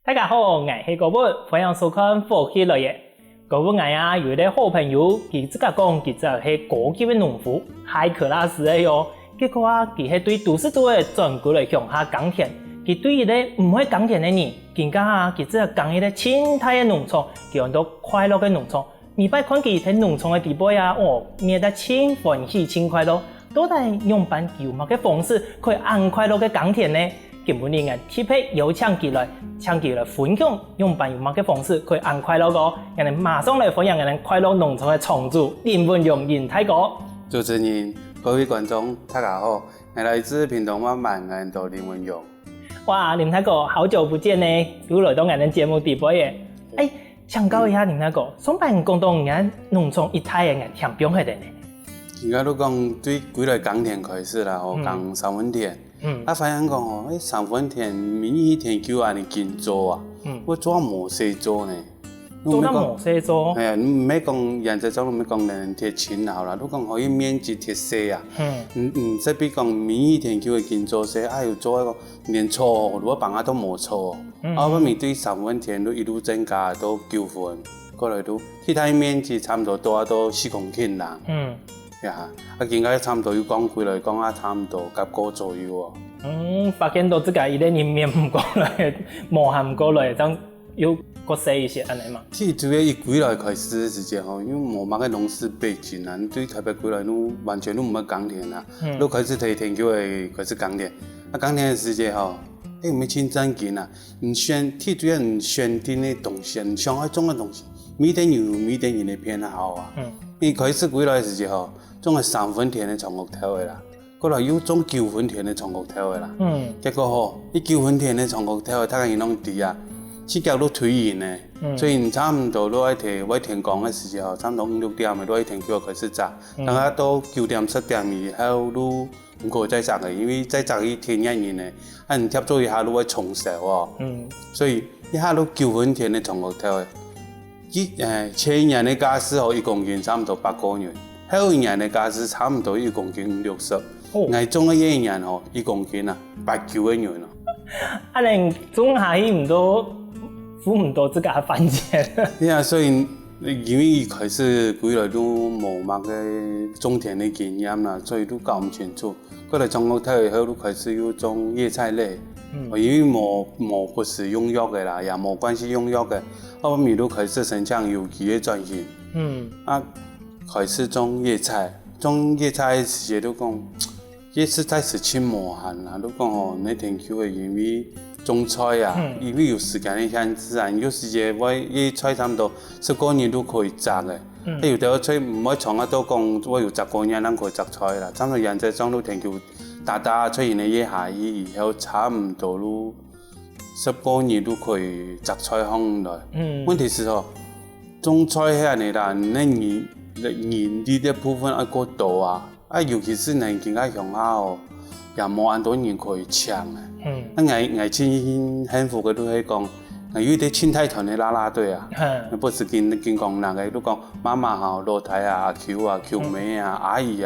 大家好，我是高本，欢迎收看火气乐业。高本我有一个好朋友，佢自家讲，佢就是高级的农夫，海克拉斯的哟。结果佢係對都市做嘅轉過來鄉下耕田，佢對於咧唔會耕田嘅人，更加佢只係耕一個清大嘅農場，叫做快樂嘅農場。你別看佢喺農場嘅地步捏得清歡喜、清快樂，到底用辦有乜嘅方式可以按快樂嘅耕田呢？今本人特別邀請佢來分享用辦有乜嘅方式可以按快樂個，人哋馬上來分享人哋快樂農場嘅場主林文勇林大哥。主持人、各位觀眾，大家好，我來自屏東灣版嘅林文勇。哇，林大哥，好久不見呢，又來到我哋節目直播耶。請教一下林大哥，上班講到我哋農場一帶嘅田邊係點呢？而家都講對幾類耕田開始啦，講三分田。發現講三分田每一田叫人哋建做啊，我做冇細做呢。做得冇細做。係啊，唔係講現在講唔係講人貼錢好啦，都講可以面積貼細啊。即比講每一田叫佢建做細，要做一個連錯，如果辦下都冇錯。我面對三分田都一路增加到9分，過來都其他面積差唔多多到4公頃啦。現在差唔多要講回來講差唔多9個左右發現到自己一個人面唔過來，磨合唔過來，咁要過細一些，安尼嘛。其實主要一回來開始時間因為冇乜個農事背景啊，你對台北回來你完全都唔係耕田啦，你開始睇田就會開始耕田，耕田嘅時間唔係清正經啊，最主要唔選定嘅東西，唔想愛種嘅東西，每點有每點人嘅偏好啊。你開始回來嘅時候，種係3分田嘅長谷頭嘅啦，過來又種9分田嘅長谷頭嘅啦。結果呢9分田嘅長谷頭，大家要弄地啊，時間都推延咧，所以差唔多都喺天光嘅時候，差唔多5、6點咪都喺田叫開始摘，等下到9點、10點以後都唔過再摘嘅，因為再摘呢天一年咧，唔貼咗一下都會重熟喎。所以一下都9分田嘅長谷頭，前一年嘅價值1公斤差唔多8個元。後一年嘅價值差唔多1公斤60，我種嘅一年1公斤8、9個元咯。你種下去唔到，付唔到自家飯錢。所以因為開始幾來都冇乜嘅種田嘅經驗啦，所以都搞唔清楚。過來長谷頭以後都開始要種葉菜類，因為冇不是用藥嘅啦，也冇關係用藥嘅，後面都開始生產有機嘅轉型。開始種葉菜嘅時都講，葉實在是真麻煩啦。都講那天叫嘅因為種菜啊，因為有時間嘅限制啊，有時間我葉菜差唔多10個年都可以摘嘅。有啲菜唔可以長得多講，我有10個年能可以摘菜啦。差唔多現在種到天叫大出現嘅葉下以後，差唔多都10個年都可以摘菜行來。問題是種菜係你啦，年啲嘅部分過多啊，尤其是年紀較鄉下也冇咁多人可以搶嘅。我真幸福嘅都係講，有啲青態團嘅啦啦隊啊，不是見講那個都講媽媽老太阿舅妹阿姨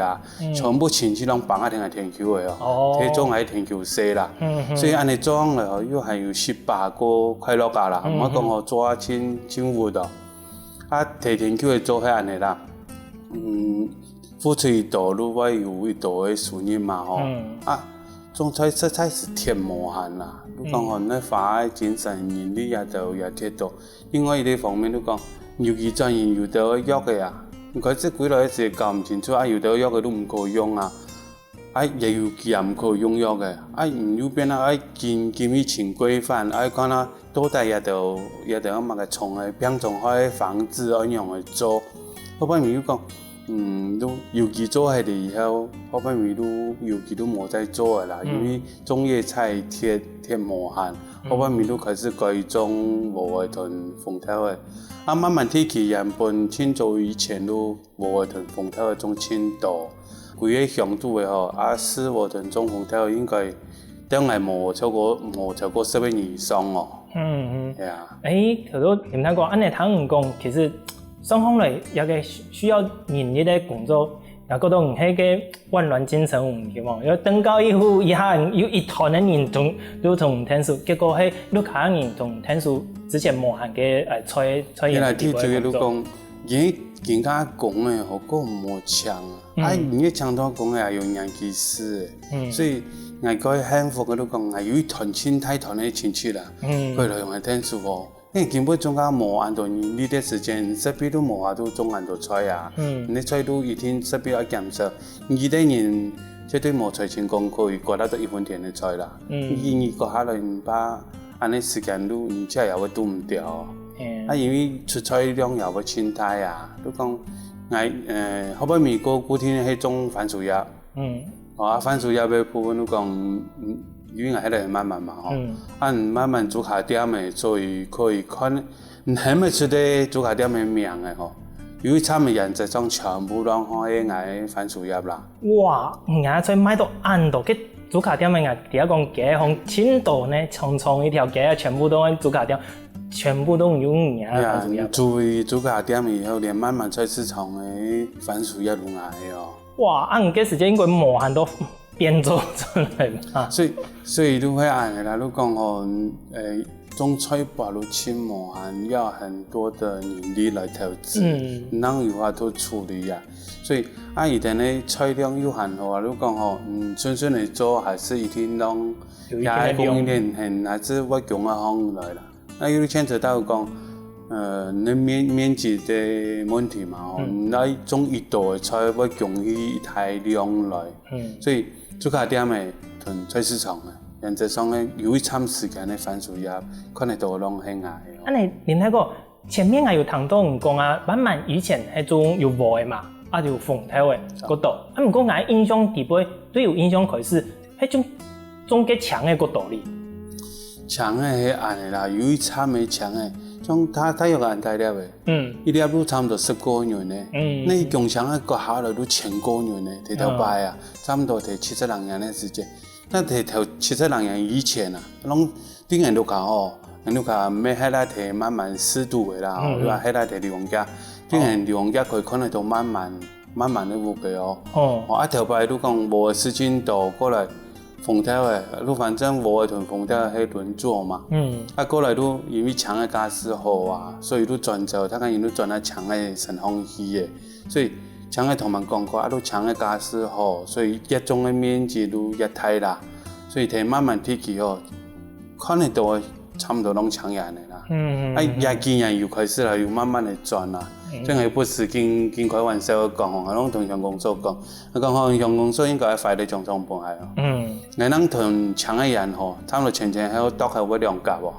全部親戚攏綁喺田橋嘅體種喺田橋細啦，所以按你裝嚟又係要18個快樂家啦，唔好講做親活提田橋嘅做係按你啦。付出一度都會有一度嘅收入嘛種菜實在是太麻煩啦。都講你花精神人力也太多，另外一啲方面都講，尤其專業有得藥嘅佢即幾耐一時搞唔清楚有得藥嘅都唔可以用也有機也唔可以用藥嘅，唔要變見以前規範，講啦多大也得乜嘅蟲嘅病蟲害防治咁樣去做，後邊咪要講。都尤其做係以後，後邊咪都尤其都冇再做嘅啦，因為種葉菜太麻煩，後邊咪都開始改種無尾豚鳳頭嘅，慢慢天氣原本清早以前都無尾豚鳳頭嘅種青多，規個鄉土嘅4尾豚種鳳頭應該當然冇超過10年以上頭都林大哥，按你聽唔講，其實雙方嚟有個需要人力嘅工作，也覺到唔係個混亂精神問題嘛，因等到以後，以下有一團的人都同聽書，結果係陸下人同聽書之前無限嘅菜原來啲這個都講，人家講嘅好過冇強啊，人家強到講嘅有人其事嘅，所以我個幸福嘅都講係有一團親太團嘅親戚啦，佢嚟用嚟聽書喎。因為根本中間冇按到呢啲時間，設備都冇話都中按到菜啊。你菜都一天設備要減少，而啲人絕對冇菜錢講可以過得到1分錢嘅菜啦。而過下來唔把按啲時間都唔知又會都唔掉。因為出菜量又會清淡啊，都講後尾美國古天係種番薯葉。番薯葉嘅部分都講。因為喺度慢慢嘛，按慢慢做下點嘅，所以可以看，唔係咪出啲做下點嘅名嘅嗬？因為他們人就將全部當開嗌番薯葉啦。哇！我再買到按到嘅做下點嘅，第一講嘅紅青島呢，長長一條街，全部都做下點，全部都用番薯葉。做下點以後，連慢慢菜市場嘅番薯葉都嗌哦。哇！按嘅時間應該無限多。變做出來嘛，所以都會按嘅啦。都講種菜包都切無限，要很多的人力來投資，能有法都處理啊。所以而家呢菜量有限嘅話，都講純粹嚟做，還是一天當也供應鏈很還是我強嘅方來啦。那有牽扯到講你面積的問題嘛，那種一道嘅菜我強於大量來，所以。做下點嘅同菜市場嘅，原則上咧有一餐時間嘅番薯葉，可能都攏係捱。你睇個前面係有談到唔講啊，慢慢以前係種有禾嘅嘛，有鳳頭嘅嗰度，唔講我印象地背最有印象佢是係種嘅牆嘅嗰度哩。牆嘅係按嘅啦，有一餐嘅牆嘅，種它有個按大粒嘅，一粒都差唔多10個月咧，你用牆嘅個下來都1000個月咧，睇頭擺啊，差唔多睇70多年嘅時間。但睇頭70多年以前啊，攏啲人都講哦，人都講咩喺那睇慢慢濕度嘅啦，你話喺那睇利用價，啲人利用價佢可能都慢慢的活嘅哦。我一頭擺都講冇時間到過來。鳳頭嘅，都反正我同鳳頭係輪做嘛。過來都因為牆嘅架勢好啊，所以都轉走，他講都轉喺牆嘅成空氣嘅，所以牆嘅同埋講過，都牆嘅架勢好，所以一種嘅面積都一大啦，所以睇慢慢睇起哦，可能都差唔多攏牆人嚟啦。也見人又開始啦，又慢慢嚟轉啦。真係不是見開玩笑講，我攏同鄉公所講，佢講鄉公所應該係快啲種半係哦。我哋同牆嘅人吼，差唔多前喺度度係會兩格喎。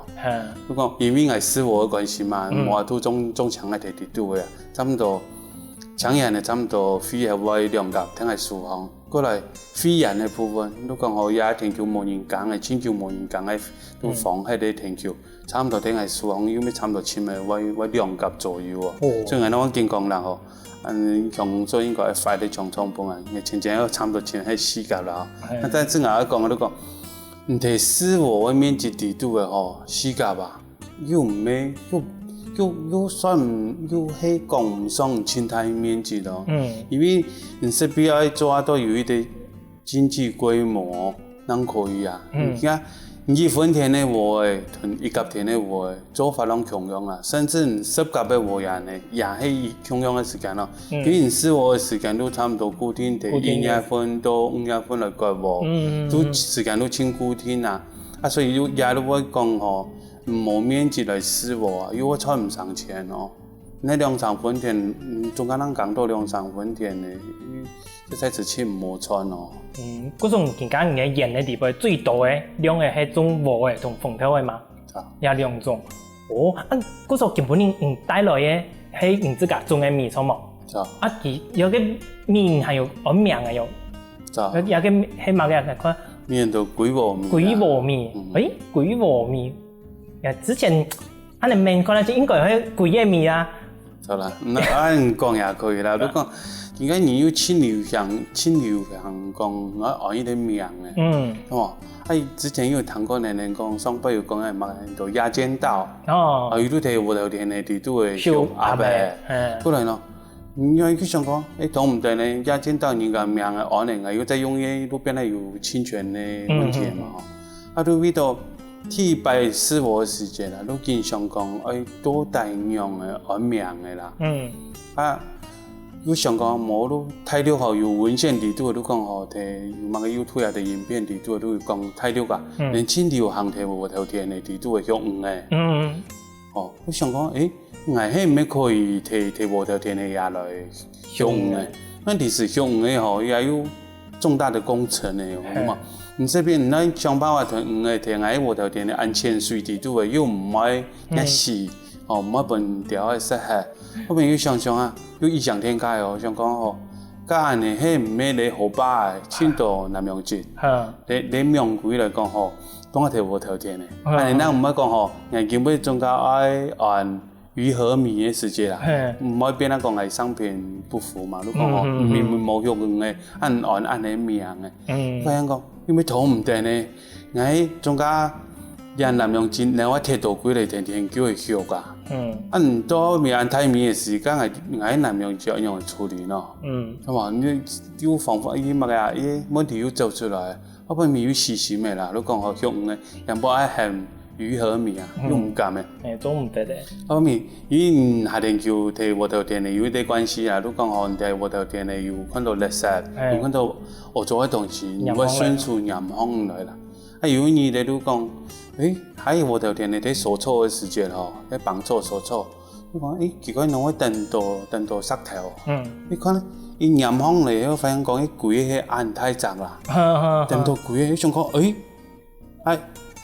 佢講因為係師傅嘅關係嘛，我都種牆嘅地度嘅，差唔多牆人嘅差唔多飛係會兩格，聽係樹行。過來飛人嘅部分，都講我也天橋無人講嘅，天橋無人講嘅都放喺啲天橋。差唔多聽係樹行，有咩差唔多前咪會2格左右喎。所以我見講啦吼，用咗應該係快啲種半啊，前喺差唔多前係4格啦。但係我講我都講，唔睇師傅嘅面積地度嘅吼4格吧，又唔咩又算唔又係講唔上清大面積咯。因為你設備要做到有一啲經濟規模，能可以啊。而家2分田嘅禾同1格田嘅禾做法攏共樣啦，甚至10格嘅禾人咧也係共樣嘅時間咯。因為施禾嘅時間都差唔多固定地1分到5月份嚟割禾，都時間都清固定啊。所以也都會講吼，冇面積嚟施禾啊，因為菜唔上錢哦。你2-3分田，中間人講到2-3分田咧，即係直接冇錯咯。嗰種而家嘅人嘅地位最多嘅兩個係種禾嘅同鳳頭嘅嘛，有2種。嗰種根本唔帶來嘅係唔知㗎種嘅米錯冇。佢有嘅米係有按名嘅有，有嘅係乜嘅佢？面到鬼禾米。鬼禾米，鬼禾米。之前我哋問可能就應該係鬼嘅米啊。就啦，咁講也可以啦，都講。而家你要清流行講，我按呢啲名嘅，之前有談過人講，上輩有講係乜嘢叫亞間道，有啲睇活頭田嘅地都會小阿伯，過來咯，因為佢想講，同唔對呢，也見到人家命嘅案例，又在用嘢都變得有侵權嘅問題嘛。都遇到天敗死亡嘅時節啦，都經常講，多大量嘅案命嘅啦。又想講冇都睇到後有文獻地都講好睇，有乜個 YouTube 嘅影片地都講睇到噶，連千條行題無頭天嘅地都會響嘅。我想講，我係唔可以提無頭天嘅嘢來響嘅，問題是響嘅吼，也有重大的工程嘅，好嘛？唔這邊咱想辦法同嘅提喺無頭天嘅安全水地都會又唔愛一時，唔愛本條嘅適合。我朋友想想啊，有異想天開哦，想講哦，家呢係唔係你好巴嘅，青島南陽節，你名貴來講吼，當我提無頭天嘅，但係咱唔愛講吼，眼見尾中間愛按魚和米嘅時節啦，唔愛變啦講係商品不符嘛，你講吼，明明冇用嘅，按嘅名嘅，發現講因為土唔定呢，喺中間人南陽節，你我鐵道幾嚟天天叫佢曉噶。多面按睇面嘅時間係喺南陽節樣嚟處理咯。係嘛？你要防範啲乜嘢？問題要做出來，我本面要時時咩啦？你講學學嘅，人冇愛含魚和米啊，都唔敢嘅。總唔得嘅。後面因夏天叫提無頭天嘅有啲關係啊，你講學提無頭天嘅有看到垃圾，有看到惡做嘅東西，會迅速染紅來啦。有你哋都講。喺無頭天你睇所錯嘅時節吼，喺幫錯所錯。你講奇怪，儂會等到塞頭。你看伊染紅嚟，我發現講伊鬼係按太雜啦。等到鬼，你想講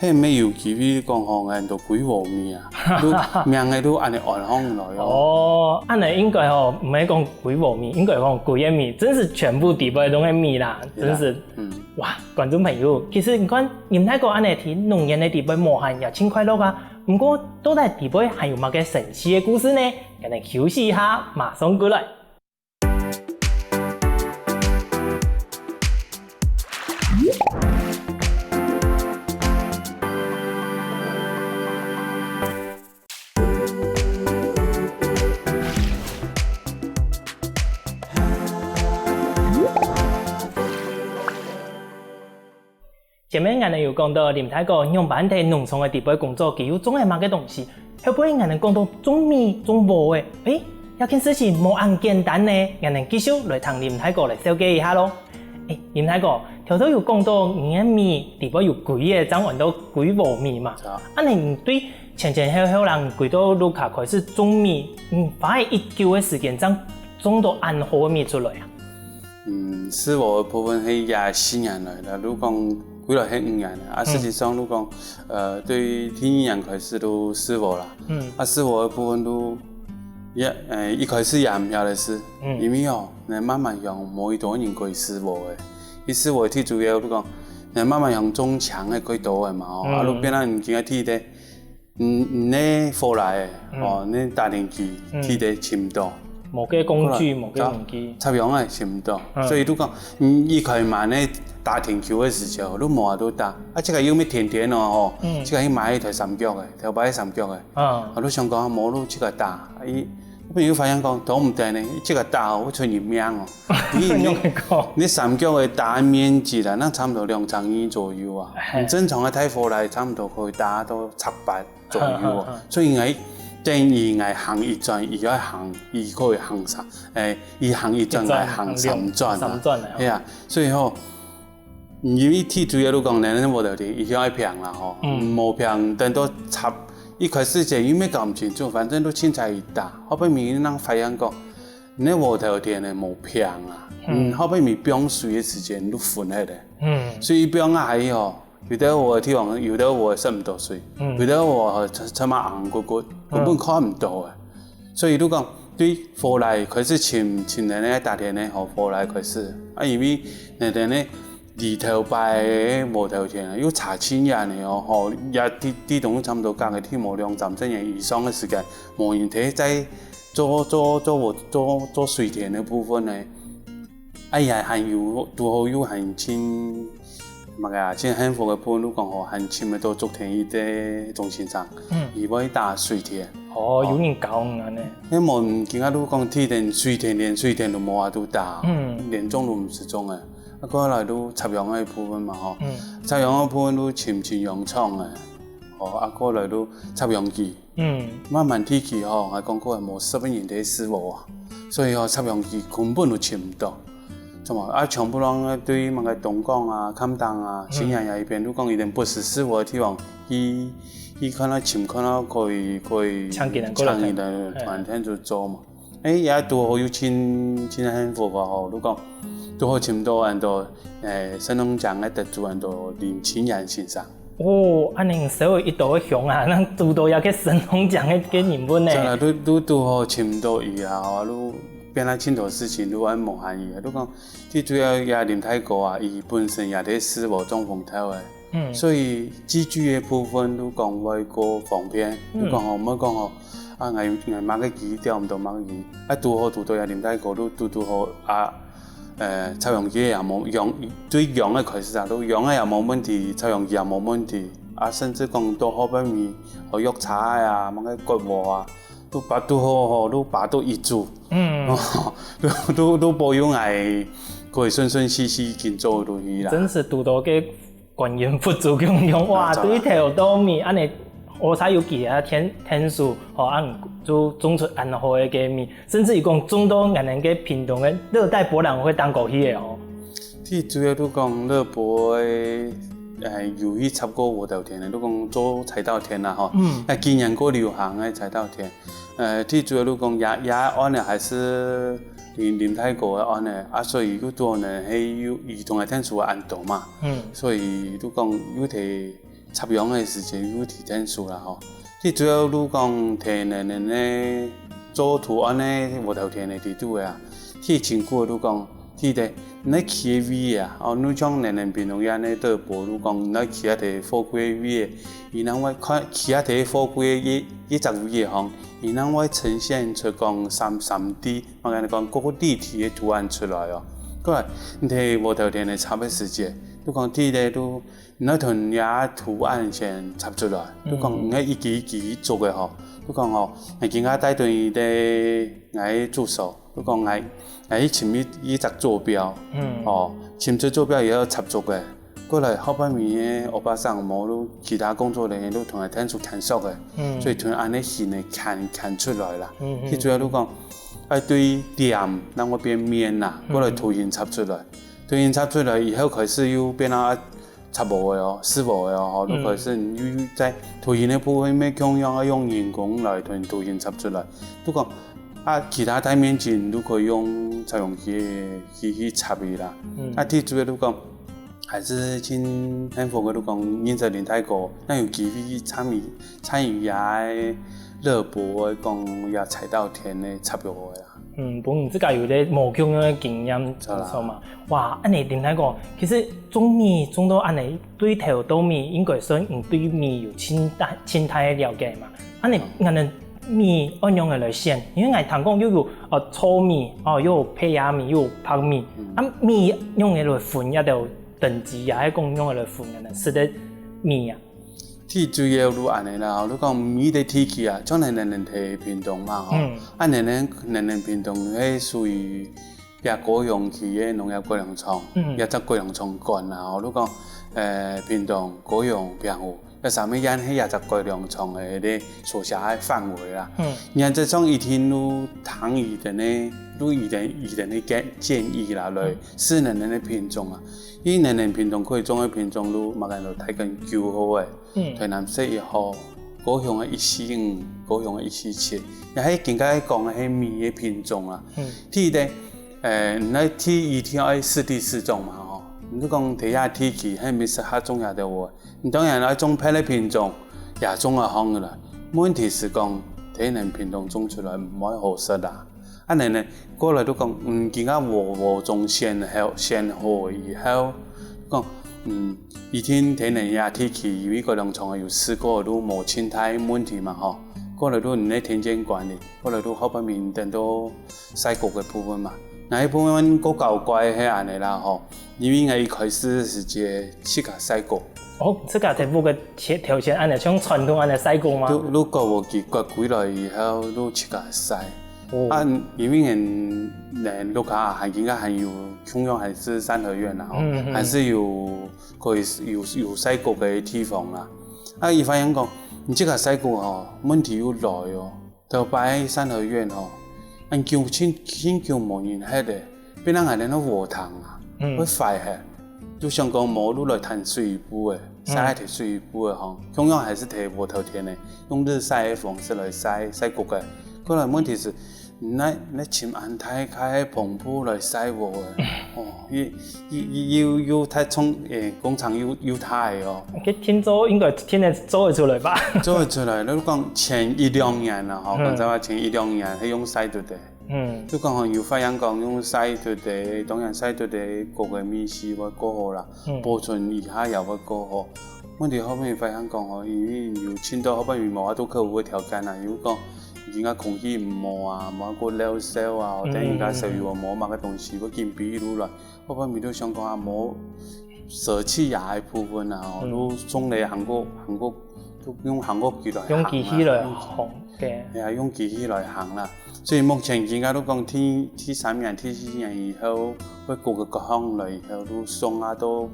係咩有機會講吼，按到鬼和面啊？都命嘅都按嚟按紅來哦。按嚟應該吼，唔係講鬼和面，應該講鬼嘅面，真是全部地方都係面啦，真是。哇，觀眾朋友，其實你看林太哥按嚟睇農業嘅地方無限也真快樂啊。不過到底地方還有乜嘅神奇嘅故事呢？讓你休息一下，馬上過來。前面我哋有講到林太哥用板地農場嘅地方工作，佢有種係乜嘅東西？後尾我哋講到種米種禾嘅，有件事情冇咁簡單呢，我哋繼續來同林太哥來小解一下咯。林太哥，頭先有講到你米地方有幾嘅，爭換到幾禾米嘛？你對前後人幾多路卡開始種米，花喺1久嘅時間爭種到安好嘅米出來啊？是我部分係24年來啦，如講。幾來係5年啦，實際上，如講對第一年開始都試過啦，試過嘅部分都一開始也唔曉得試，因為你慢慢用冇多人可以試過嘅，試過最主要，如講你慢慢用中強嘅幾多嘅嘛，如變啦唔見一睇的，你貨來嘅，你打電機睇的差唔多。冇嘅工具，冇嘅工具，插樣係差唔多，所以都講，依佢買呢打田橋嘅時候，都冇話都打，即係要咩田田哦，即係要買一台三腳嘅，頭擺三腳嘅，我都想講冇都即係打，我朋友發現講，都唔得呢，即係打好出人命哦，你三腳嘅打面積啦，那差唔多2層衣左右啊，正常嘅睇貨嚟差唔多可以打到700左右啊，所以係。正義係行一轉，而家行可以行3，而行一轉係行3轉啊，係啊，所以吼，因為天主要都講你無頭天，而家係平啦吼，冇平等到插，一開始就因為搞唔清楚，反正都凊彩一打，後尾面人發現講，你無頭天係冇平啊，後尾面變水嘅時間都寬喺度，所以變啊係吼。有的我地方，有的我滲唔到水，有的我出嘛硬骨骨，根本看唔到嘅。所以都講對貨來開始前年咧大田咧，和貨來開始，因為那天咧二頭拜無頭天，要查千日嚟哦，也啲東差唔多隔嘅天無2-3年以上嘅時間，無人體在做水田嘅部分咧，還有都好有很清。真幸福嘅部分，都講好，很深嘅到竹田依啲中心上，而可以打水田。哦，有人教安尼。迄无今仔愈讲铁电、水电都无法度打，连种都毋是种诶。啊，过来愈插秧诶部分嘛吼，插秧诶部分愈亲用厂诶，吼啊过来愈插秧机，慢慢天气吼，我讲过无十分人伫师傅啊，所以吼插秧机根本就寻毋到。怎么啊？全部人对于那个东港啊、坎当啊、新阳那一边，如讲伊连不是师傅的地方，伊可能寻可能可以抢伊的团体就做嘛。也拄好有真幸福个吼，如讲拄好寻到很多神农奖的得主很多林清阳先生。哦，安尼社会一道的熊啊，咱拄到也去神农奖的人物呢。真啦，拄好寻到伊啊，吼，变来真多事情愈安无限伊啊！你讲，最主要也林太国啊，伊本身也伫师傅中风头诶，所以机具诶部分，你讲外国方便，你讲吼，莫讲吼，啊，我买个机调毋到买个机，啊，拄好也林太国，你拄好啊，插秧机也无用，对用诶开始啊，你用诶也无问题，插秧机也无问题，啊，甚至讲到后边面，学育菜啊，某个割禾啊。都把都好吼，都把都一组，都保佑爱可以顺利去做落去啦。真是拄到个观音佛祖供用哇，对头稻米安尼，乌彩有其他天数，吼按就种出安好的个米，甚至于讲种到俺那个屏东的热带博览会当过去的哦。最主要都讲热博的。有去插过禾稻田的，你讲做菜稻田啦吼，今年过流行的菜稻田，最主要你讲也安的还是林太国的安的，啊所以有多呢，迄有儿童的天数安度嘛，所以你讲有提插秧的时间有提天数啦吼，最主要你讲提人的做图安的禾稻田的地度的啊，最辛苦你讲提的。那起味啊，你像人平常安尼倒播，你讲那起提火锅味，伊能会看起提火锅一只味吼，伊能会呈现出讲3D，我跟你讲各个立体的图案出来哦。过来，你睇禾稻田的插的时间，你讲第一都那同也图案先插出来，你讲那一级做的吼，你讲吼，我今仔带队的我助手，你讲我前一只坐标，前出坐标也要插足的。过来后半面的欧巴桑无其他工作人员都同来天数看熟的，所以同安尼线的看出来啦。最主要你讲，对点让我变面啦，过来图形插出来，图形插出来以后开始又变啊插无的哦，师傅的哦，都开始又在图形的部分咩用用人工来同图形插出来，不讲。其他台面前都可以用插秧机去插的啦。最主要都讲还是真幸福的，都讲认识林太国，咱有机会参与也热播的讲也菜稻田的插秧的啦。不，你自家有咧无共样的经验，错嘛？哇，安尼林太国，其实种米种到安尼对头稻米应该算对米有清淡的了解嘛？安尼俺们。米按用来选，因为我听讲又有糙米又有胚芽米又有白米，米用来分也就等级也係講用來分嘅，食得米啊。最主要都安尼啦，你講米的天氣啊，將人提屏東嘛吼，人屏東係屬於也高陽期嘅農業改良場，也則改良場幹啦，你講屏東高陽平湖。上面因迄也就改良場嘅啲所轄嘅範圍啦。然後將以前都談議定咧，都議定嘅建議啦，來適能嘅品種啊。因為人品種可以種嘅品種都嘛間度睇緊較好嘅，台南市也好，高雄嘅145，高雄嘅147，又喺更加講嘅係米嘅品種啊。睇咧，那睇以前係4地4種嘛吼，你講睇下天氣係咪適合種下的喎？你當然啦，種別的品種也種得好噶啦。問題是講睇人品種種出來唔可以合適啦。人呢過來都講，而家禾種先好以後，講以前睇人也天氣，因為嗰兩場有試過都冇青苔問題嘛吼。過來都唔係田間管理，過來都後邊面等到曬谷嘅部分嘛。那一部分個搞怪係安尼啦吼，因為我一開始是只適合曬谷。哦，这个题目嘅條件按係像傳統按係西過嗎？如果我記過幾來以後，都自家西。因為人路卡還應該還有中央還是三合院啦，還是有西過嘅地方啦。伊發現講，你這個西過吼，問題有來哦，就擺三合院吼，按叫無人喺嘅，變人係咧嗰和堂啊，會壞嘅。就像講冇路來談水補的，曬提水補的吼，中央還是提無頭田的，用日曬的方式來曬谷嘅。過來問題是，那請安太開棚鋪來曬我嘅，哦，要太衝工廠要太哦。佢聽做應該聽得做得出來吧？做得出來，你講前1-2年啦，吼，剛才話前1-2年係用曬對的。你講吼有發現講用曬對的，當然曬對的個個面試會過好啦，保存以下又會過好。問題後面發現講吼，因為有簽到後邊冇都客戶嘅條件啦，如果講而家空氣唔冇啊，冇個漏水啊，或者而家需要冇乜嘅東西，會見比如來，後邊都想講啊冇捨棄牙嘅部分啊，都送嚟韓國。用韓國機來行，用機器來行嘅，係啊，用機器來行啦。所以目前而家都講T3年、T4年以後，會各項來以後都送啊到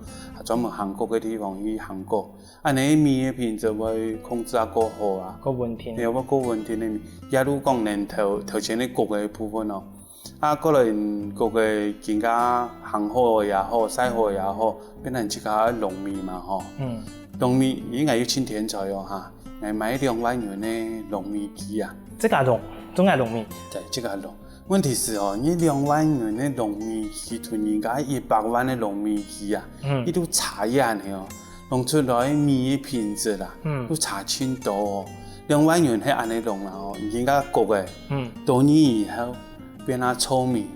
專門韓國嘅地方去韓國。啊，你米嘅品質會控制啊過好啊，個問題，有個問題呢？也都講連頭前啲國嘅部分咯。啊，過來國嘅更加行好也好，曬好也好，變成自家農民嘛，嗬。農米應該要簽田菜哦嚇，我買2萬元的農米機啊。這個農，總係農米。對，這個農。問題是哦，你2萬元的農米機同人家100萬的農米機啊，伊都差遠嘅哦，弄出來米的品質啦，都差很多哦。2萬元係安尼農啦哦，人家國嘅，多年以後變成糙米，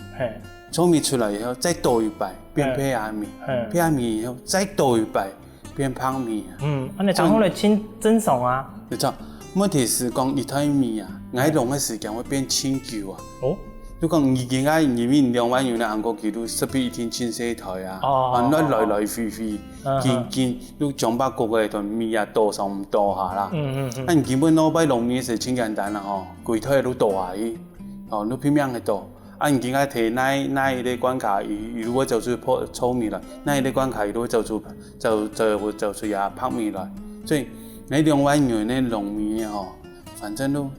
糙米出來以後再倒一擺變胚芽米，胚芽米以後再倒一擺。變胖米啊！安尼講好嚟清蒸熟啊！你知，問題是講一袋米啊，我弄嘅時間會變清舊啊。哦，你講而家因為2萬元嘅韓國機都勢必一天清洗台啊，來回見，你將把嗰個段米啊倒上唔倒下啦。啊，你基本攞擺農米是真簡單啦，吼，櫃台都倒下去，哦，你拼命去倒。啊，你而家睇那一啲關卡，如果就出破糙米來，那一啲關卡如果就出也白米來，所以你2萬元嘅農米吼，反正都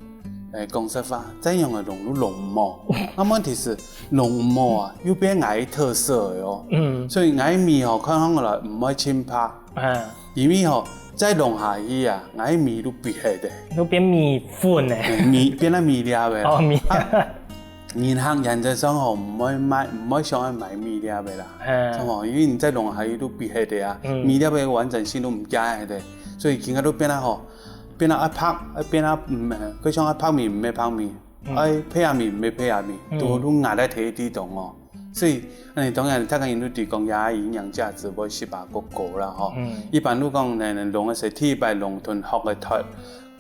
講實話，怎樣嘅農都農毛，啊問題是農毛啊，要變嗌特色嘅哦，所以嗌米吼看起來唔可以清拍，因為吼再農下去啊，嗌米都變嘅，都變米粉嘅，米變咗米粒嘅，哦米。銀行原則上吼唔可以想去買米粒嘅啦，因為你再弄下去都變黑的啊，米粒嘅完整性都唔加嘅，所以而家都變得吼，變得一拍，變得佢想一拍米唔係拍米，胚芽米唔係胚芽米，都壓在體地度哦，所以當然睇緊都對講也營養價值會是把個高啦吼，一般都講弄嘅時體擺弄屯學嘅台，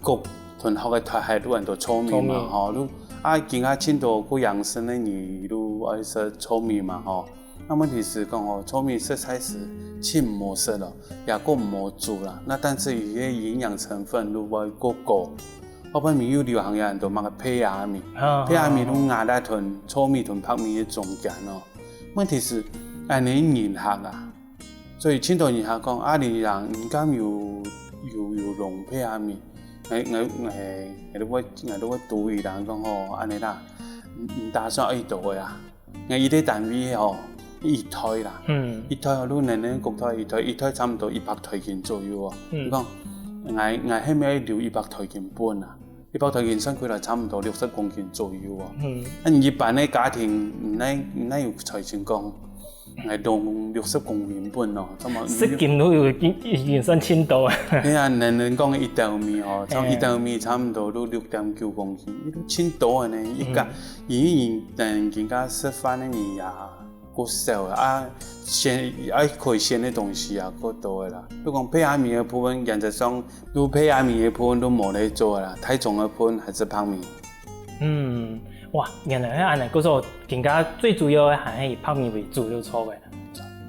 谷屯學嘅台係都人都糙米嘛吼都。啊，更加青島個養生的你都愛食糙米嘛吼，那問題是講吼，糙米食材是切唔好食咯，也個唔好煮啦。那但是伊個營養成分都會過高。後邊咪有流行有人都買個胚芽米，胚芽米都壓在屯糙米同白米嘅中間咯。問題是安尼人客啊，所以青島人客講啊，你人家有弄胚芽米。我都會對伊人講吼，安尼啦，唔打算去做嘅啦。我伊啲單位吼，一台啦，一台我都能國台一台差唔多100台斤左右啊。你講我係咪留100台斤半啊？100台斤算佢嚟差唔多60公斤左右啊。一般嘅家庭唔有財錢講。係動60公斤半咯，咁啊，10斤都已經算輕多啊。你啊，人講一袋米哦，一袋米差唔多都6.9公斤，呢都輕多嘅呢。依家人家食飯嘅米啊，個少啊，可以鮮嘅東西啊，個多嘅啦。你講胚芽米嘅部分，原則上都胚芽米嘅部分都冇得做啦，太重嘅部分還是白米。哇，原來係安尼，嗰個更加最主要嘅係以白米為主要錯嘅。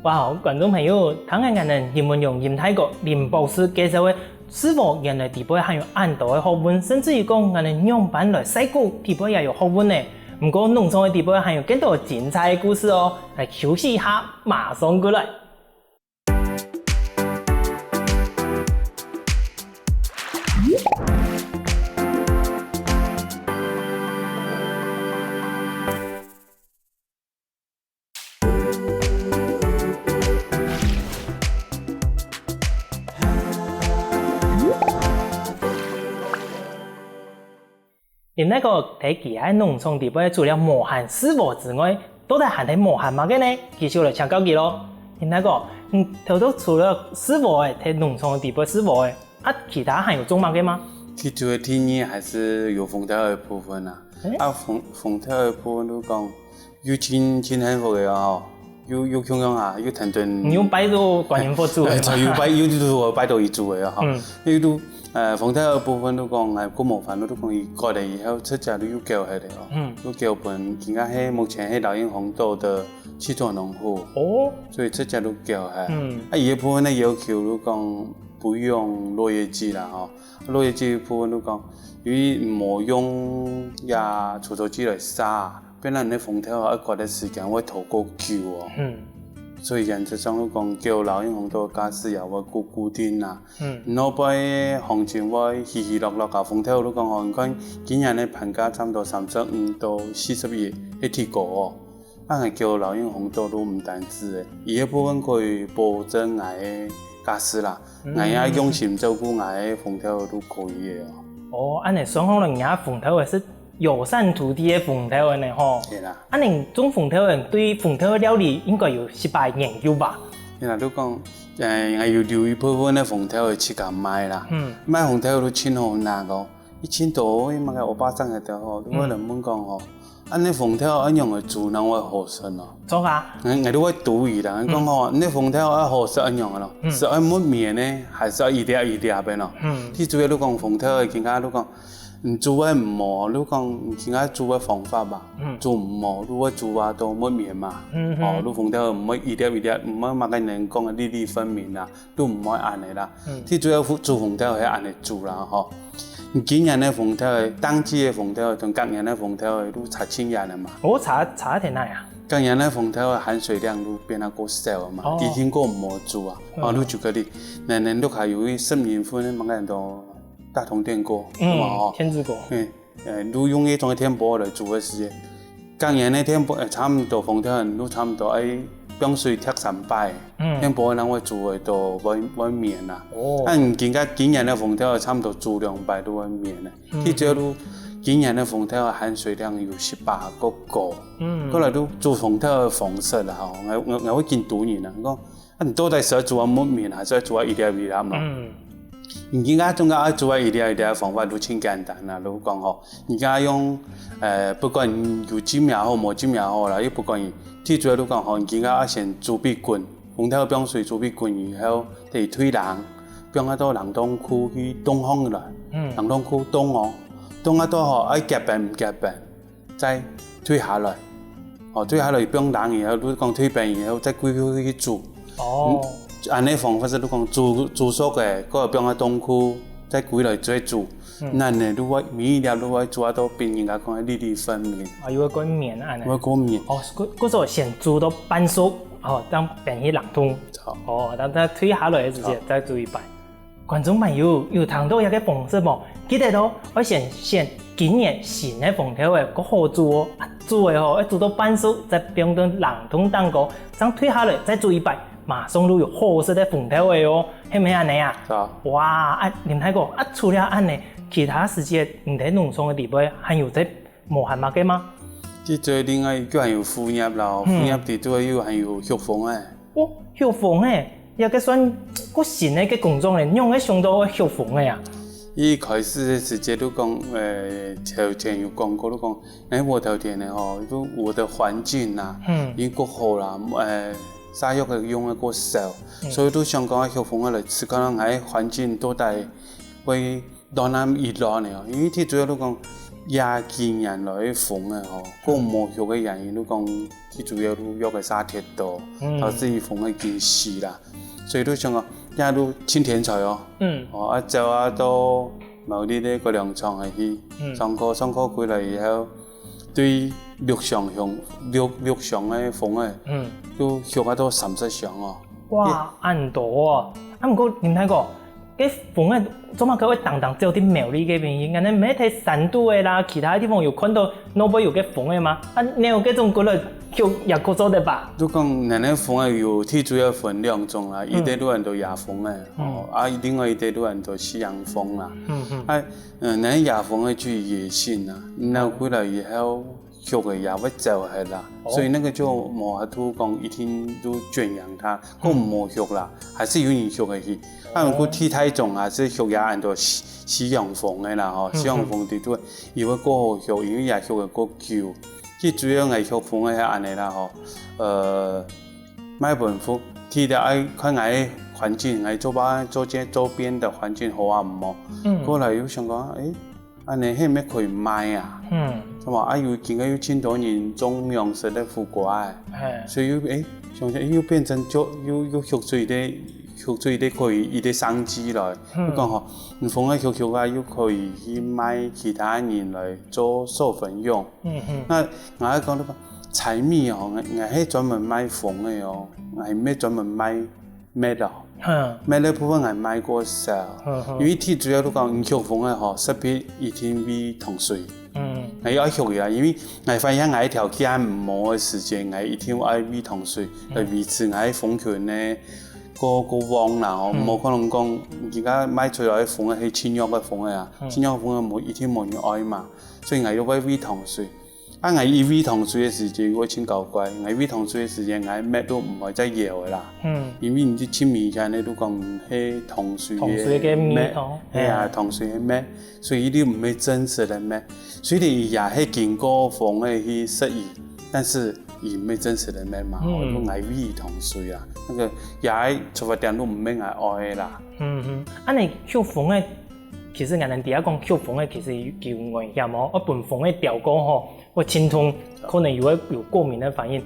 哇！观众朋友，睇下人哋人們用任太國林博士介紹嘅師傅原來地杯含有按多嘅學問，甚至於講人哋樣板來細個地杯也有學問呢。不過農場嘅地杯含有更多精彩嘅故事哦。嚟休息一下，馬上過來。另那個睇其他農場地杯除了磨汗師傅之外，都係含喺磨汗嘛嘅呢？繼續嚟請教佢咯。另那個，頭都除了師傅誒，睇農場地杯師傅誒，其他還有種嘛嘅嗎？佢主要天然還是有風調的部分啊。風調的部分都講有真幸福嘅哦，有咁樣啊，有團隊。你用擺到觀音佛做嘅。就有擺到伊做嘅哈，呢都。風調嘅部分都講係個模範都講伊過嚟以後出價都要交係嚟哦，要交本而家係目前係老鷹紅豆的七座農戶，所以出價都交係。伊嘅部分咧要求都講不用落葉劑啦吼，落葉劑部分都講因為冇用呀除草劑來殺，變咱啲風調一過嘅時間會頭過久哦。所以原則上都講叫老鷹紅豆嘅價是也會固定啦。然後俾行情會起起落落啊，風調都講哦，你看今年嘅盤價差唔多35到40一提高哦。但係叫老鷹紅豆都唔單止嘅，伊嘅部分可以保證我嘅價是啦，我也用心照顧我嘅風調都可以嘅哦。按你雙方人家風調係友善土地嘅風調呢吼，係啦。你種風調人對風調料理應該有失敗研究吧？係啦，都講我要留意部分嘅風調嘅設計買啦，買風調都千好難個，1000多，乜嘅歐巴桑嘅條吼，都可能問講吼，你風調按樣嘅做，能會好順咯。做啊？我都會注意啦，講吼，你風調按好順按樣嘅咯，是按抹面呢，還是按一碟一碟嘅咯？佢主要都講風調嘅，其他都講。做嘅唔好，你講其他做嘅方法吧，做唔好，如果做啊都抹面嘛，你風調唔可以一碟一碟，唔可以乜嘅人講嘅粒粒分明啦，都唔可以按嚟啦。佢主要做風調係按嚟做啦，嗬。今年嘅風調，當季嘅風調同隔年嘅風調都差千樣啦嘛。差一點哪呀？隔年嘅風調含水量都變得過少嘛，以前過唔好做啊，都做嗰啲，人都係有10年份嘅乜嘅人都。大同電鍋，天之鍋，都用呢種天鍋來做嘅時間，隔年呢天鍋差唔多風調都差唔多冰水踢3擺，天鍋人會做嘅都會面啦。但今年嘅風調差唔多做2擺都會面啦。佢主要都今年嘅風調含水量有18個高，後來都做風調嘅方式啦，我會見多年啦，講你到底是做抹面還是做一碟一碟嘛？而家中間做一啲嘅方法都真簡單啦，都講好。而家用不管有尖也好，冇尖也好啦，亦不管最主要都講好。而家先做筆滾，風調冰水做筆滾以後，嚟推冷，冰到冷凍庫去凍烘來，冷凍庫凍哦，凍到好愛夾餅唔夾餅，再推下來，推下來冰冷以後都講推餅以後再歸去煮。按呢方法是都講煮熟嘅，嗰個冰喺凍庫再歸來再煮，那呢都會每一粒都會煮到變人家講粒粒分明。有個麵按呢？有個麵。嗰時候先煮到半熟，當變去冷凍。等它退下來之前再煮一擺。觀眾朋友有聽到一個方式冇？記得到我先今年新嘅風調嘅個好煮哦，煮嘅要煮到半熟，再變到冷凍蛋糕，將退下來再煮一擺。馬上都有好食的風調味哦，係咪安尼啊？哇！林太哥，除了安尼，其他時節唔睇農場嘅地杯，還有在無限物嘅嗎？即係另外叫還有副業啦，副業地都有還有旭鳳誒。旭鳳誒，一個算個新嘅工種咧，用嘅上到旭鳳嘅呀。一開始嘅時節都講頭前有講過都講，喺我頭前咧都我的環境啦，已經夠好啦，沙藥嘅用嘅過少，所以都想講旭鳳嚟吃，可能喺環境都帶會當然熱浪嚟，因為最主要都講亚几年来缝的吼，个无学的原因，你讲最主要你约个沙铁多，导致伊缝的紧死啦。所以你想讲，也都青田菜哦，走啊到某啲咧个粮仓去，上课归来以后，对陆上的缝的，都学啊到30项哦。哇，按多啊！不过你睇过。cái vùng này怎麼佢會當只有啲苗栗嘅原因，你唔係睇山都嘅啦，其他地方有看到那邊有個vùng嘅嘛？啊，你有嗰種嗰類叫也可做得吧？都講咱個vùng嘅有最主要分兩種啦，一啲都係做野蜂嘅，另外一啲都係做西洋蜂啦。咱野蜂嘅最野性啦，然後回來以後。學嘅也會走係啦，所以那個就冇法度講一天都圈養它，個冇學啦，還是有人學嘅去。如果替代種還是學也按照西洋風嘅啦，西洋風啲都因為個好學，因為也學嘅個久。最主要係學風嘅係按呢啦，買本書，替代愛看愛環境，愛周邊的環境好啊唔好。過來又想講，按呢係咩可以賣啊？咁話有見到有千多人種糧食咧苦瓜嘅，所以想想又變成又學出啲可以一啲商機來。你講嗬，唔逢嘅學啊，又可以去賣其他人來做授粉用。那我喺講呢個柴米哦，我係專門賣鳳嘅哦，我係咩專門賣咩咯？咩咧部分係賣過少，因為最主要都講唔學鳳嘅嗬，勢必一天會同水。我要學呀，因為我發現我條件唔冇嘅時間，我一天愛餵糖水來維持我蜂群咧個旺啦，冇可能講而家買出來嘅蜂係清藥嘅蜂啊，清藥蜂冇一天冇人愛嘛，所以我要餵糖水。我一餵糖水嘅時間，我真夠乖，我餵糖水嘅時間，我咩都唔會再搖嘅啦。因為唔知清米間咧都講係糖水嘅咩，糖水嘅咩，所以你唔係真實嘅咩。雖然也係經過風嘅去適應，但是也唔係真實嘅咩嘛。我都愛餵糖水啊，那個也係出發點都唔係愛愛啦。啊你學風嘅，其實人哋第一講學風嘅其實叫危險哦，一般風嘅調高吼。我親痛可能有過敏的反應，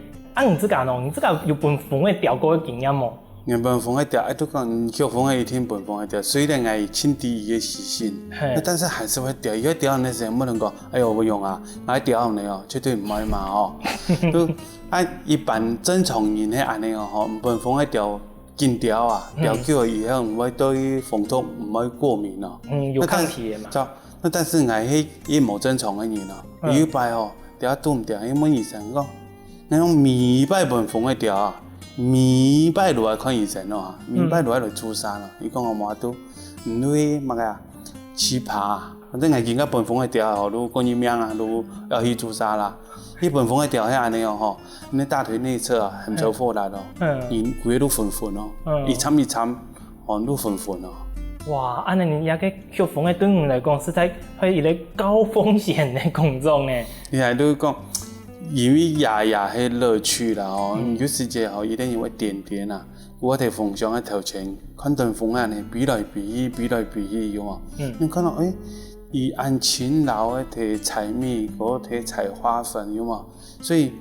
你自家喏，你自家有本風嘅調過嘅經驗冇？原本風嘅調，都講學風嘅一天本風嘅調，雖然係清低嘅習性，但是還是會調。如果調那時候，冇人講，哎呦我用啊，我調你哦，絕對唔會嘛哦。都一般正常人係安尼哦，本風嘅調緊調啊，調久以後唔會對風土唔會過敏哦。有抗體嘅嘛。但是我係一冇正常嘅人哦，有一擺哦，調都唔調，因為醫生講，你講每擺本風嘅調啊，每擺落來看醫生咯，每擺落來就注射咯。伊講我冇都唔會乜個奇葩，反正我見個本風嘅調哦，都過年命啊，都要去注射啦。伊本風嘅調係安尼哦，你大腿內側啊，很少發達咯，因規都粉粉咯，一參哦都粉粉咯。哇！安尼你個學風嘅對我來講，實在係一個高風險嘅工作呢。你係都講，因為也係樂趣啦哦，有時間哦一定要點點啊。我哋風上嘅頭前，看到風啊，你比來比去用啊。你看到伊按勤勞嘅摕柴米，嗰摕柴花粉用啊。所以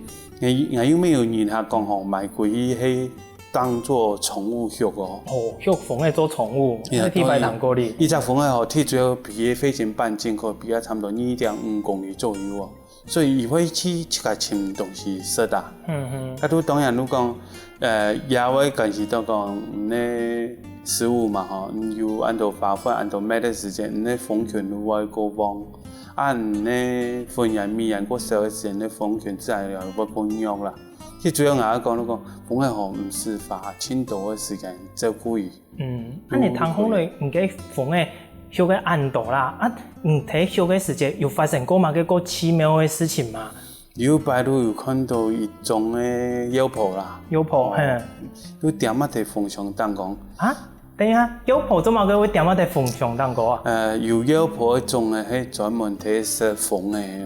我有沒有人下講吼買過去當做寵物學哦。學風嘅做寵物，你睇擺人過哩。伊隻風嘅吼，體主要比嘅飛行半徑可比較差唔多2.5公里左右哦。所以伊會去自家尋東西食啊。都當然，如講也會感覺到講呢食物嘛吼，有按照發揮，按照咩嘅時間，呢蜂群都會過旺。按呢分人米人過少嘅時間，呢蜂群自然又會過弱啦。即主要我講嗰個風嘅吼，唔是花千多嘅時間照顧伊。你談好嚟，唔記風嘅學嘅按度啦，睇學嘅時間有發生過嘛？個奇妙嘅事情嘛？有擺都有看到一種嘅妖婆啦。妖婆，都點啊喺風上當講。等下，妖婆做乜嘅會點啊喺風上當講啊？有妖婆一種嘅係專門睇食風嘅。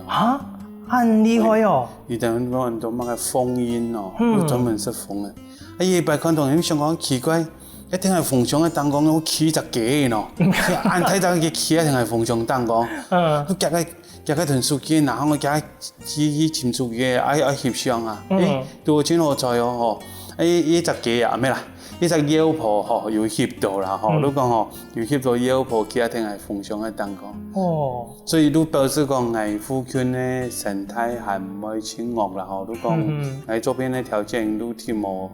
很厲害哦！伊等講做乜嘅風音哦，專門識風嘅。伊擺看到你想講奇怪，一定係奉上嘅當講，我起隻雞喏，按睇到佢起一定係奉上當講，佢夾個屯書記，然後我夾起前書記，愛翕相啊，都真好彩哦，呢隻雞啊咩啦？呢隻腰婆嗬要翕到啦嗬，如果嗬要翕到腰婆，佢一定係奉上嘅當講。哦，所以都表示講藝富圈嘅生態係唔會清惡啦嗬，都講喺周邊嘅條件都添冇。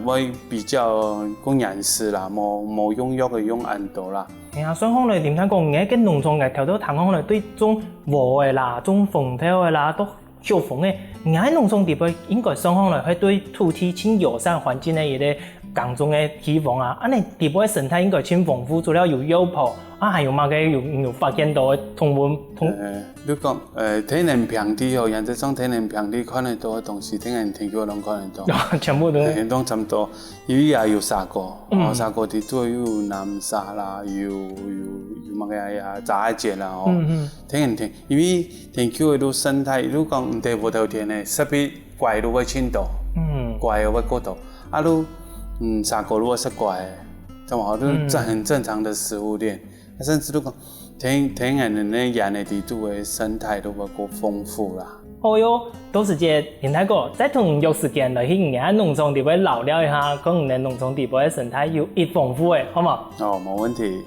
會比較講人事啦，冇踴躍嘅用按度啦。係啊，雙方嚟點睇講嘅，跟農場嘅頭都談講嚟對種禾嘅啦，種鳳頭嘅啦，都小鳳嘅。而喺農場地區應該雙方嚟係對土地親友善環境嘅一啲耕種嘅希望啊。安尼地區嘅生態應該親豐富，除了有優坡，還有嘛嘅有發現到嘅同文同。你講天然平地哦，原則上天然平地看得到嘅東西，天然天橋攏看得到。全部都。都差唔多，因為也有沙果，沙果地都有南沙啦，有乜嘅呀雜節啦哦。天然天，因為天橋嘅都生態，如果講唔係無頭田嘅，勢必怪都會青島，怪會過度，啊都沙果如果是怪，咁好都很正常的食物鏈，甚至都講。天然的呢人嘅地度嘅生態都會夠豐富啦。好喲，到時節林大哥再同約時間來去人農場地區聊聊一下，講人農場地區嘅生態有一豐富嘅，好嘛？哦，冇問題。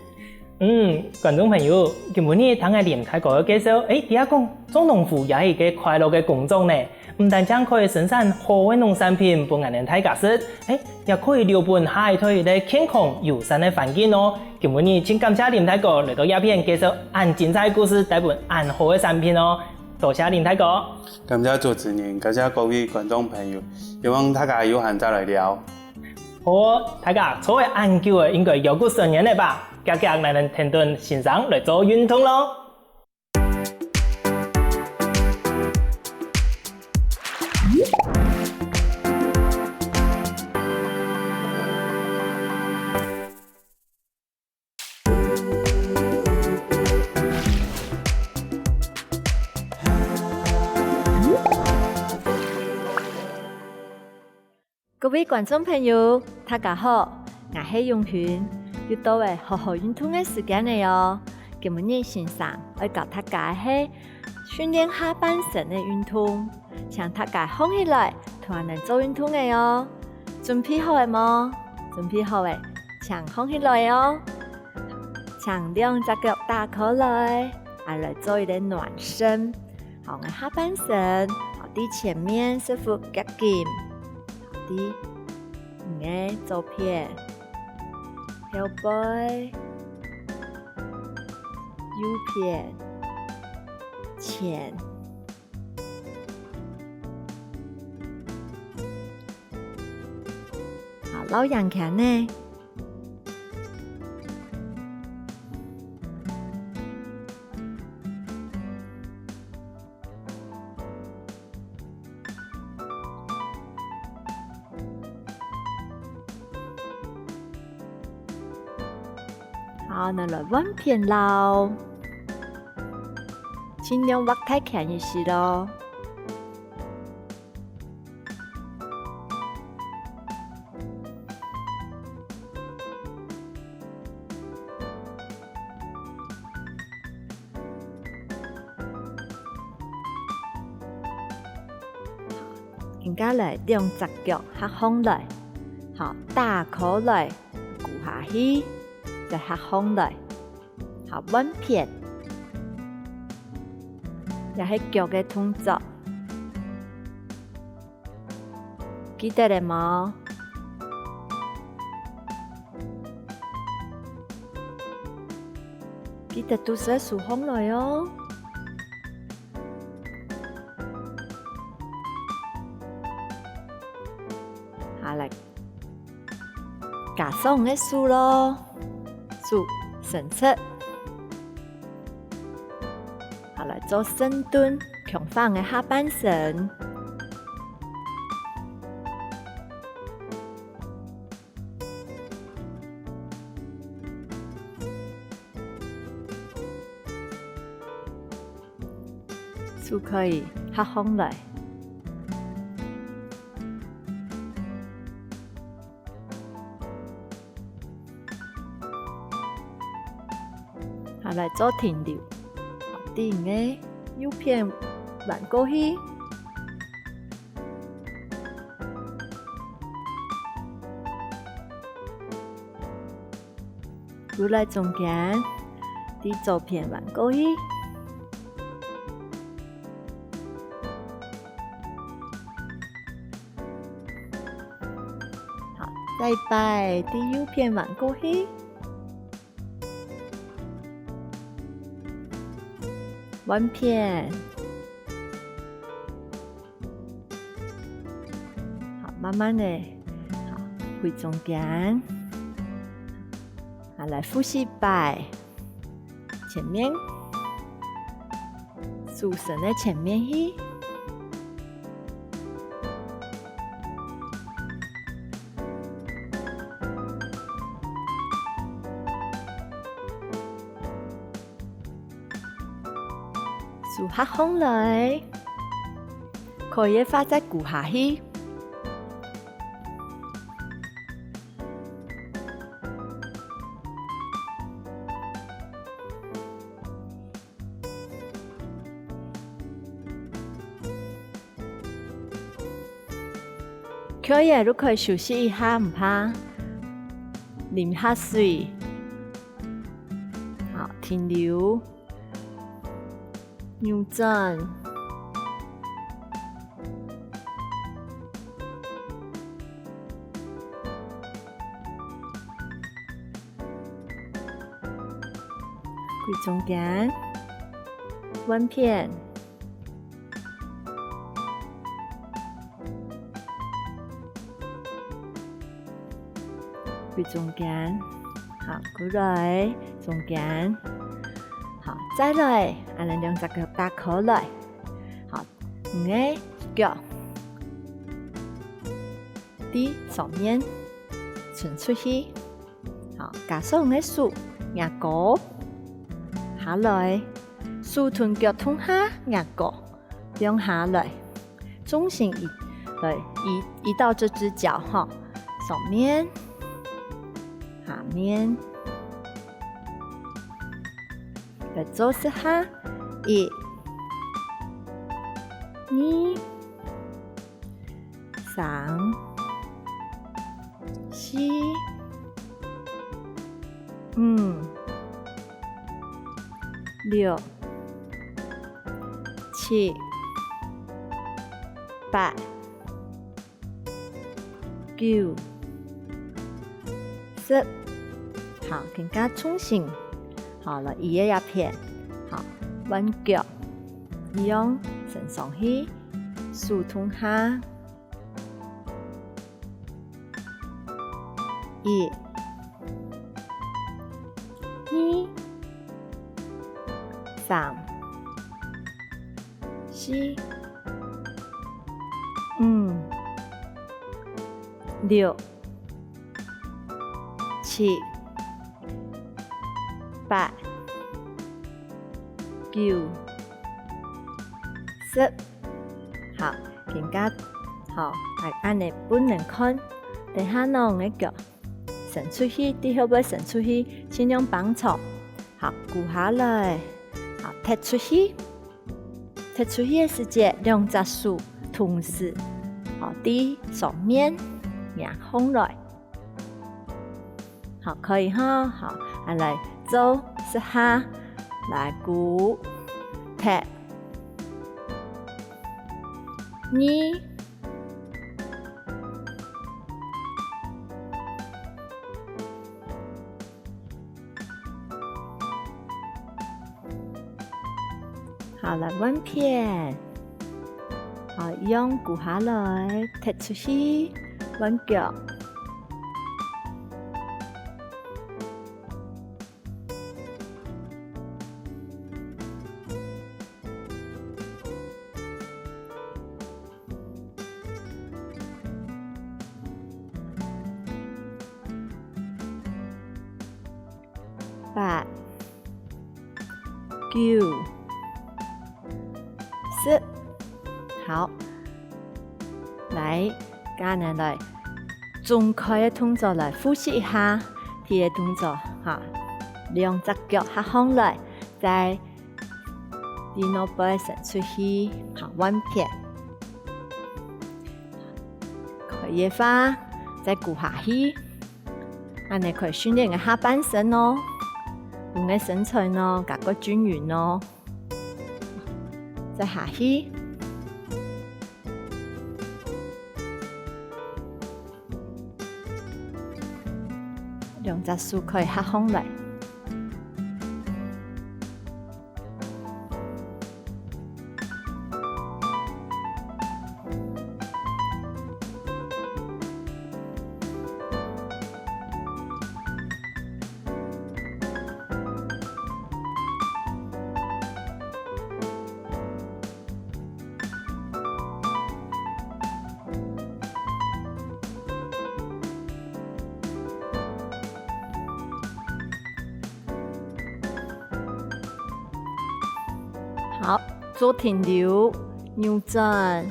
觀眾朋友，今日呢，聽下林大哥嘅介紹，第一講做農夫也係一個快樂嘅工作呢。唔但將可以生產好嘅農產品俾人大家食，也可以留本下一代嘅健康友善嘅環境哦。今日呢，請感謝林大哥嚟到鴉片介紹按精彩故事帶本按好嘅產品哦。多謝林大哥。感謝主持人，感謝各位觀眾朋友，希望大家有閒再來聊。好，大家作為按久嘅應該有個10年了吧，家家來能停頓欣賞來做運動咯。各位觀眾朋友，大家好，我係永軒，又到了好好運動嘅時間了哦。今日先生要教大家係訓練下半身嘅運動，請大家放起來，同人能做運動嘅哦。準備好了嗎？準備好了，請放起來哦。請兩隻腳打開來，來做一點暖身。好，我下半身，好的前面是腹夾緊。的，左片，後背，右片，前，好，老楊看呢？好，那來彎片撈，盡量畫太強一些咯。而家嚟兩隻腳合上來，好，打開來，鼓下去。再合上來，好彎片，又係腳嘅動作，記得了嗎？記得都係數上來哦。好嚟，加上嘅數咯。伸出，好來做深蹲，強化嘅下半身。就可以合上來。来做停留。第五个右片弯过去，又来中间，第左片弯过去。好，再摆第右片弯过去。弯片，好，慢慢的，好，回中间，好，来复习摆，前面，主绳的前面去，主下空來，可以放在骨下去。可以，都可以休息一下，唔怕，飲下水，好，停留。扭正，回中间，弯片，回中间，好，過來中間。好，再來，俺哋兩隻腳打開來，好，五個腳，啲上面伸出去，好，加上個手壓高，下來，手臀腳通下壓高，兩下來，重心移到這隻腳哈，上面，下面。來做一下，一、二、三、四、五、六、七、八、九、十，好，更加重心。好了，一頁片，好，彎腳，一樣伸上去，手通下，一、二、三、四、五、六、七、八、九、十，好，更加好，係按你本能看，等下弄個腳伸出去，啲後背伸出去，盡量幫助，好，顧下來，好，踢出去，踢出去嘅時節，兩隻手同時，好，啲上面壓空來，好，可以哈，好，嚟做一下，來鼓踢二。好，來彎片，好，用骨下來踢出去，彎腳，八、九、10，好，來，家人來，中開嘅動作來複習一下，第一動作哈，两隻腳合上來，再低腦背伸出去，好彎片。可以話再鼓下去，安尼可以訓練個下半身咯，用個身材咯，加個均勻咯。再下去，兩隻手可以合上來。好，做停留，扭正。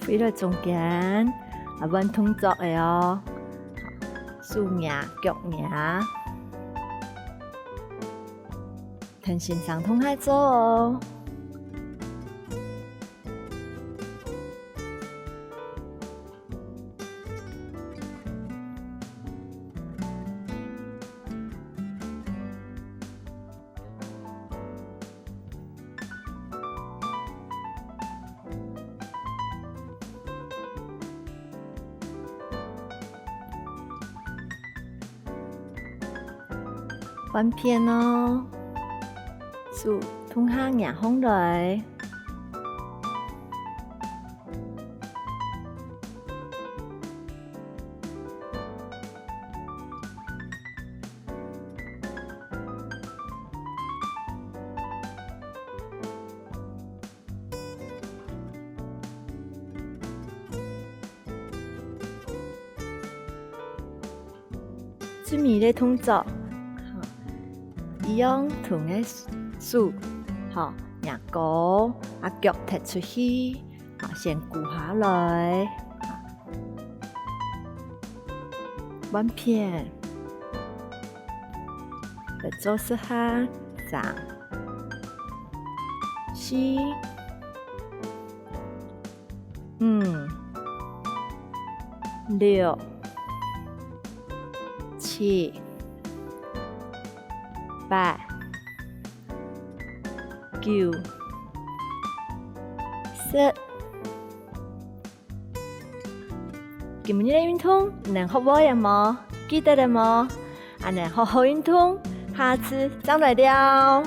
飛到中間，揾動作嘅哦，手壓、腳壓，同線上同喺做哦。翻片咯，手通下壓上來，最尾嘅動作。一樣同個手，好，壓高，腳踢出去，先鼓下來，彎片，再做四下3、4、5、6、7、8、9、10。今日嘅運動能學會了嗎？記得了嗎？安尼好好運動，下次再來聊。